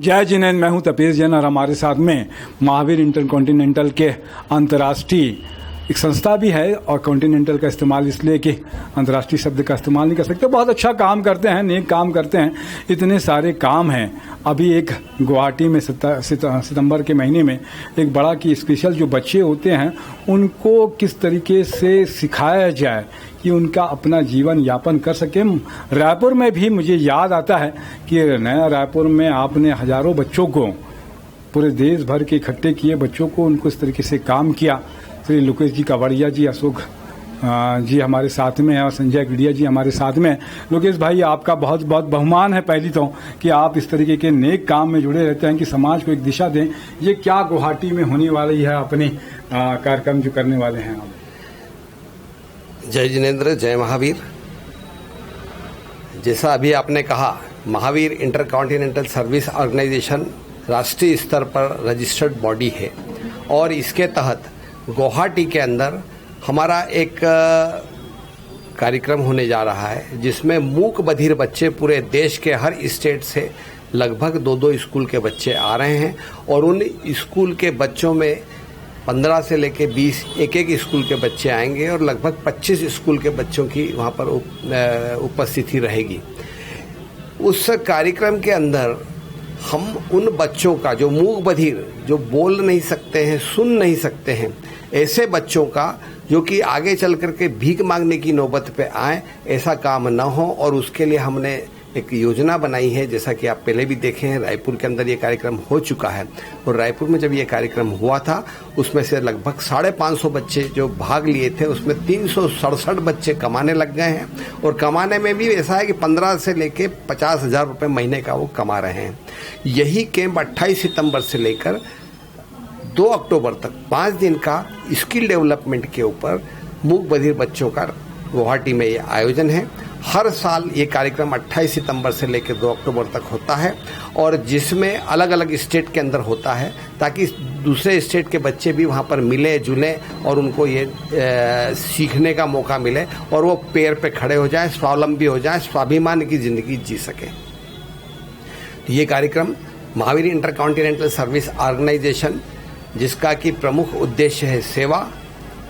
जय जिनेंद्र, मैं हूं तपेश जैन और हमारे साथ में महावीर इंटरकॉन्टिनेंटल के अंतर्राष्ट्रीय एक संस्था भी है। और कॉन्टिनेंटल का इस्तेमाल इसलिए कि अंतर्राष्ट्रीय शब्द का इस्तेमाल नहीं कर सकते। बहुत अच्छा काम करते हैं, नेक काम करते हैं। इतने सारे काम हैं। अभी एक गुवाहाटी में सितंबर के महीने में एक बड़ा कि स्पेशल जो बच्चे होते हैं उनको किस तरीके से सिखाया जाए कि उनका अपना जीवन यापन कर सकें। रायपुर में भी मुझे याद आता है कि नया रायपुर में आपने हजारों बच्चों को, पूरे देश भर के इकट्ठे किए बच्चों को, उनको इस तरीके से काम किया। श्री लोकेश जी कावड़िया जी, अशोक जी हमारे साथ में हैं और संजय गिडिया जी हमारे साथ में। लोकेश भाई, आपका बहुत बहुत बहुमान है पहली तो कि आप इस तरीके के नेक काम में जुड़े रहते हैं कि समाज को एक दिशा दें। ये क्या गुवाहाटी में होने वाली है अपने कार्यक्रम जो करने वाले हैं आप? जय जिनेंद्र, जय महावीर। जैसा अभी आपने कहा, महावीर इंटरकॉन्टिनेंटल सर्विस ऑर्गेनाइजेशन राष्ट्रीय स्तर पर रजिस्टर्ड बॉडी है और इसके तहत गुवाहाटी के अंदर हमारा एक कार्यक्रम होने जा रहा है जिसमें मूक बधिर बच्चे पूरे देश के हर स्टेट से लगभग 2-2 स्कूल के बच्चे आ रहे हैं और उन स्कूल के बच्चों में 15 से लेके 20 एक स्कूल के बच्चे आएंगे और लगभग 25 स्कूल के बच्चों की वहाँ पर उपस्थिति रहेगी। उस कार्यक्रम के अंदर हम उन बच्चों का जो मूक बधिर, जो बोल नहीं सकते हैं, सुन नहीं सकते हैं, ऐसे बच्चों का जो कि आगे चल करके भीख मांगने की नौबत पे आए, ऐसा काम न हो और उसके लिए हमने एक योजना बनाई है। जैसा कि आप पहले भी देखे हैं, रायपुर के अंदर ये कार्यक्रम हो चुका है और रायपुर में जब ये कार्यक्रम हुआ था उसमें से लगभग 550 बच्चे जो भाग लिए थे उसमें 367 बच्चे कमाने लग गए हैं और कमाने में भी ऐसा है कि 15 से लेके 50,000 रुपये महीने का वो कमा रहे हैं। यही कैंप 28 सितंबर से लेकर 2 अक्टूबर तक 5 दिन का स्किल डेवलपमेंट के ऊपर मूक बधिर बच्चों का गुवाहाटी में ये आयोजन है। हर साल ये कार्यक्रम 28 सितंबर से लेकर 2 अक्टूबर तक होता है और जिसमें अलग अलग स्टेट के अंदर होता है ताकि दूसरे स्टेट के बच्चे भी वहाँ पर मिले जुले और उनको ये सीखने का मौका मिले और वो पैर पे खड़े हो जाएं, स्वावलंबी हो जाएं, स्वाभिमान की जिंदगी जी सके। ये कार्यक्रम महावीर इंटरकॉन्टिनेंटल सर्विस ऑर्गेनाइजेशन, जिसका कि प्रमुख उद्देश्य है सेवा,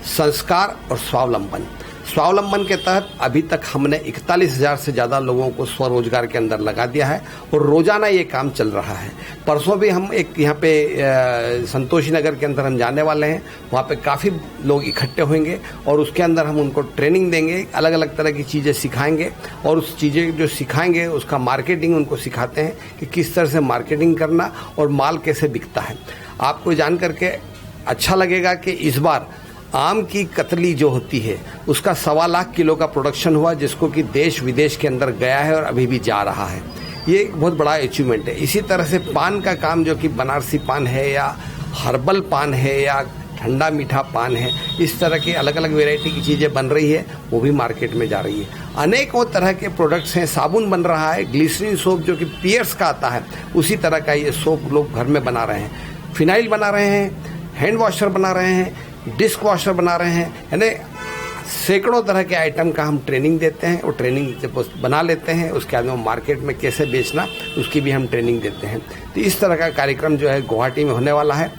संस्कार और स्वावलंबन। स्वावलंबन के तहत अभी तक हमने 41,000 से ज़्यादा लोगों को स्वरोजगार के अंदर लगा दिया है और रोजाना ये काम चल रहा है। परसों भी हम एक यहाँ पे संतोषी नगर के अंदर हम जाने वाले हैं, वहाँ पे काफ़ी लोग इकट्ठे होंगे और उसके अंदर हम उनको ट्रेनिंग देंगे, अलग अलग तरह की चीज़ें सिखाएंगे और उस चीज़ें जो सिखाएंगे उसका मार्केटिंग उनको सिखाते हैं कि किस तरह से मार्केटिंग करना और माल कैसे बिकता है। आपको जान करके अच्छा लगेगा कि इस बार आम की कतली जो होती है उसका 1.25 लाख किलो का प्रोडक्शन हुआ, जिसको कि देश विदेश के अंदर गया है और अभी भी जा रहा है। ये एक बहुत बड़ा अचीवमेंट है। इसी तरह से पान का काम, जो कि बनारसी पान है या हर्बल पान है या ठंडा मीठा पान है, इस तरह की अलग अलग वेराइटी की चीज़ें बन रही है, वो भी मार्केट में जा रही है। अनेकों तरह के प्रोडक्ट्स हैं। साबुन बन रहा है, ग्लिसरीन सोप जो कि पियर्स का आता है, उसी तरह का ये सोप लोग घर में बना रहे हैं। फिनाइल बना रहे हैं, हैंड वॉशर बना रहे हैं, डिस्क वॉशर बना रहे हैं, यानी सैकड़ों तरह के आइटम का हम ट्रेनिंग देते हैं और ट्रेनिंग जब बना लेते हैं उसके बाद में मार्केट में कैसे बेचना उसकी भी हम ट्रेनिंग देते हैं। तो इस तरह का कार्यक्रम जो है गुवाहाटी में होने वाला है।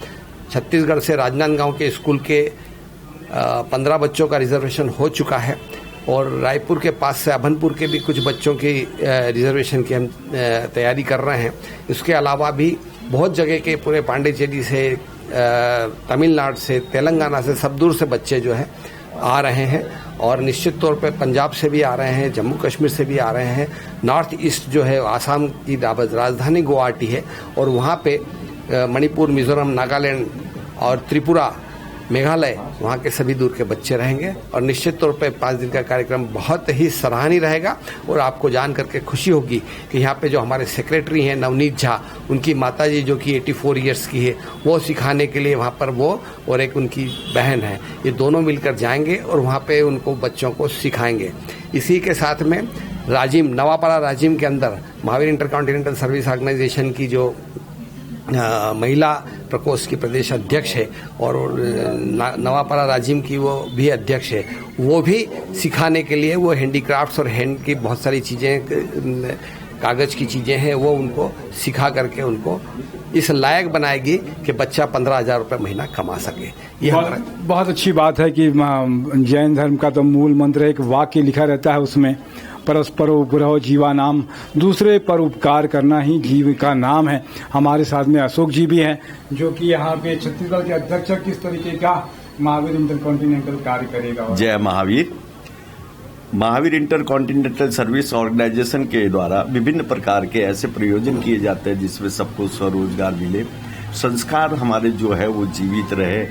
छत्तीसगढ़ से राजनांदगांव के स्कूल के 15 बच्चों का रिजर्वेशन हो चुका है और रायपुर के पास से अभनपुर के भी कुछ बच्चों की रिजर्वेशन की हम तैयारी कर रहे हैं। इसके अलावा भी बहुत जगह के पूरे पांडिचेरी से, तमिलनाडु से, तेलंगाना से, सब दूर से बच्चे जो है आ रहे हैं और निश्चित तौर पे पंजाब से भी आ रहे हैं, जम्मू कश्मीर से भी आ रहे हैं। नॉर्थ ईस्ट जो है, आसाम की राजधानी गुवाहाटी है और वहाँ पे मणिपुर, मिजोरम, नागालैंड और त्रिपुरा, मेघालय, वहाँ के सभी दूर के बच्चे रहेंगे और निश्चित तौर पे 5 दिन का कार्यक्रम बहुत ही सराहनीय रहेगा। और आपको जान करके खुशी होगी कि यहाँ पे जो हमारे सेक्रेटरी हैं नवनीत झा, उनकी माताजी जो कि 84 ईयर्स की है, वो सिखाने के लिए वहाँ पर वो और एक उनकी बहन है, ये दोनों मिलकर जाएंगे और वहाँ पे उनको बच्चों को सिखाएंगे। इसी के साथ में राजिम, नवापाड़ा राजिम के अंदर महावीर इंटरकॉन्टिनेंटल सर्विस ऑर्गेनाइजेशन की जो महिला प्रकोष्ठ की प्रदेश अध्यक्ष है और नवापाड़ा राजिम की वो भी अध्यक्ष है, वो भी सिखाने के लिए वो हैंडीक्राफ्ट्स और हैंड की बहुत सारी चीज़ें कागज की चीजें हैं वो उनको सिखा करके उनको इस लायक बनाएगी कि बच्चा 15,000 रुपये महीना कमा सके। ये हमारा बहुत अच्छी बात है कि जैन धर्म का तो मूल मंत्र एक वाक्य लिखा रहता है उसमें, परस्परो उपग्रहो जीवा नाम, दूसरे पर उपकार करना ही जीव का नाम है। हमारे साथ में अशोक जी भी हैं जो कि यहाँ पे छत्तीसगढ़ के अध्यक्ष किस तरीके का महावीर इंटरकॉन्टिनेंटल कार्य करेगा। जय Mahavir. Mahavir intercontinental service organisation के द्वारा विभिन्न प्रकार के ऐसे प्रयोजन किए जाते हैं जिसमें सबको स्वरोजगार मिले, संस्कार हमारे जो है वो जीवित रहे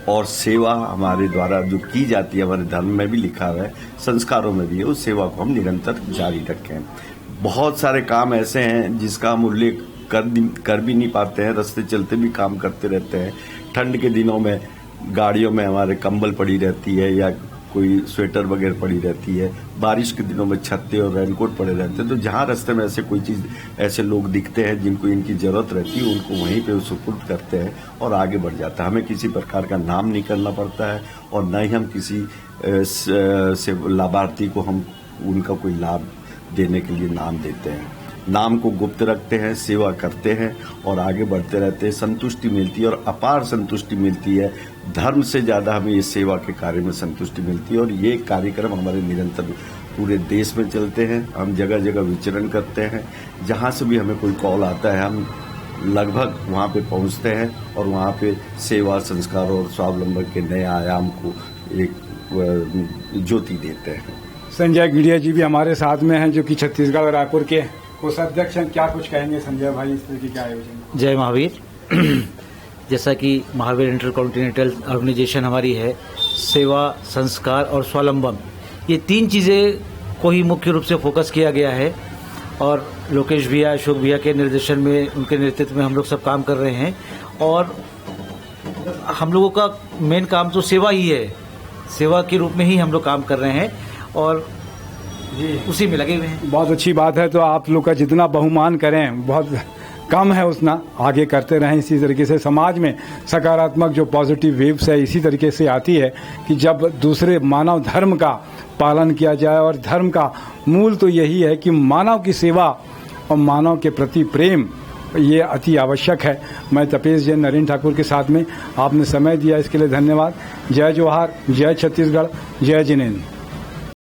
और सेवा हमारे द्वारा जो की जाती है, हमारे धर्म में भी लिखा हुआ है, संस्कारों में भी है, उस सेवा को हम निरंतर जारी रखें। बहुत सारे काम ऐसे हैं जिसका हम उल्लेख कर भी नहीं पाते हैं, रास्ते चलते भी काम करते रहते हैं। ठंड के दिनों में गाड़ियों में हमारे कंबल पड़ी रहती है या कोई स्वेटर वगैरह पड़ी रहती है, बारिश के दिनों में छत्ते और रेनकोट पड़े रहते हैं। तो जहाँ रास्ते में ऐसे कोई चीज ऐसे लोग दिखते हैं जिनको इनकी जरूरत रहती है, उनको वहीं पे सुपुर्द करते हैं और आगे बढ़ जाता है। हमें किसी प्रकार का नाम नहीं करना पड़ता है और न ही हम किसी से लाभार्थी को हम उनका कोई लाभ देने के लिए नाम देते हैं। नाम को गुप्त रखते हैं, सेवा करते हैं और आगे बढ़ते रहते हैं। संतुष्टि मिलती है और अपार संतुष्टि मिलती है। धर्म से ज्यादा हमें ये सेवा के कार्य में संतुष्टि मिलती है और ये कार्यक्रम हमारे निरंतर पूरे देश में चलते हैं। हम जगह जगह विचरण करते हैं, जहां से भी हमें कोई कॉल आता है हम लगभग वहां पे पहुंचते हैं और वहां पे सेवा, संस्कार और स्वावलंबन के नए आयाम को एक ज्योति देते हैं। संजय गिड़िया जी भी हमारे साथ में हैं जो कि छत्तीसगढ़ और रायपुर के कोषाध्यक्ष हैं। क्या कुछ कहेंगे संजय भाई इस तरह के आयोजन? जय महावीर। जैसा कि महावीर इंटरकॉन्टिनेंटल ऑर्गेनाइजेशन हमारी है, सेवा, संस्कार और स्वावलंबन, ये तीन चीज़ें को ही मुख्य रूप से फोकस किया गया है और लोकेश भैया, अशोक भैया के निर्देशन में, उनके नेतृत्व में हम लोग सब काम कर रहे हैं और हम लोगों का मेन काम तो सेवा ही है। सेवा के रूप में ही हम लोग काम कर रहे हैं और उसी में लगे हुए हैं। बहुत अच्छी बात है। तो आप लोग का जितना बहुमान करें बहुत कम है, उतना आगे करते रहें। इसी तरीके से समाज में सकारात्मक जो पॉजिटिव वेव्स है इसी तरीके से आती है कि जब दूसरे मानव धर्म का पालन किया जाए और धर्म का मूल तो यही है कि मानव की सेवा और मानव के प्रति प्रेम, ये अति आवश्यक है। मैं तपेश जैन नरेंद्र ठाकुर के साथ में आपने समय दिया इसके लिए धन्यवाद। जय जोहार, जय छत्तीसगढ़, जय जिनेन्द्र।